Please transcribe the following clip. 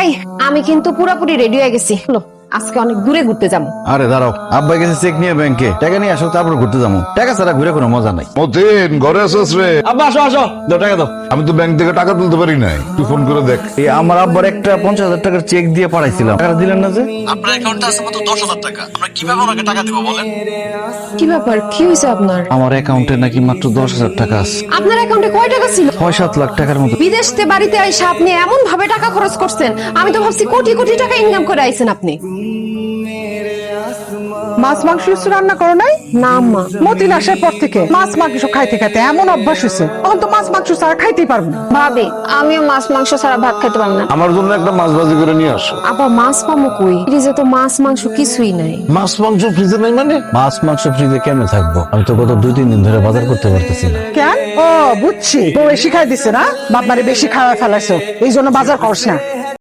এই আমি কিন্তু পুরোপুরি রেডি হয়ে গেছি। হলো, আজকে অনেক দূরে ঘুরতে যাবো। আরে দাঁড়াও, আব্বাই গেছে চেক নিয়ে ব্যাংকে, টাকা নিয়ে আসো, তারপর ঘুরতে যাবো। টাকা ছাড়া ঘুরে কোনো মজা নাই। মতিন, ঘরে আসোস রে? আব্বা আসো আসো, দাও টাকা দাও। আমি তো ব্যাংক থেকে টাকা তুলতে পারি নাই, তুই ফোন করে দেখ। এই আমার আব্বার একটা 50,000 টাকার চেক দিয়ে পাঠাইছিলাম, টাকা দিলেন না যে? আপনার অ্যাকাউন্টে আছে মাত্র 10,000 টাকা। আমরা কিভাবে ওনাকে টাকা দিব বলেন? কি ব্যাপার, কি হয়েছে আপনার? আমার অ্যাকাউন্টে নাকি মাত্র 10,000 টাকা আছে। আপনার অ্যাকাউন্টে কয় টাকা ছিল? 6-7 লাখ টাকার মতো। বিদেশ থেকে বাড়িতে আইসা আপনি এমন ভাবে টাকা খরচ করছেন, আমি তো ভাবছি কোটি কোটি টাকা ইনকাম করে আইছেন আপনি। মাছ মাংস কিছু রান্না করো নাই? না আম্মা। মতিন আসার পর থেকে মাছ মাংস খাইতে খাইতে এমন অভ্যাস হয়েছে, এখন তো মাছ মাংস ছাড়া খাইতেই পারবো না। ভাবি, আমিও মাছ মাংস ছাড়া ভাত খেতে পারবো না। আমার জন্য একটা মাছ ভাজি করে নিয়ে আসো। আবার মাছ পামো কই? ফ্রিজে তো মাছ মাংস কিছুই নাই। মাছ মাংস ফ্রিজে নাই মানে? মাছ মাংস ফ্রিজে কেমনে থাকবো? আমি তো গত 2-3 দিন ধরে বাজার করতে পারতেছি না। কেন? ও বুঝছি, ও বেশি খাই দিছে না, বাপ মারে বেশি খাওয়া ফেলাইছো, এই জন্য বাজার করছ না।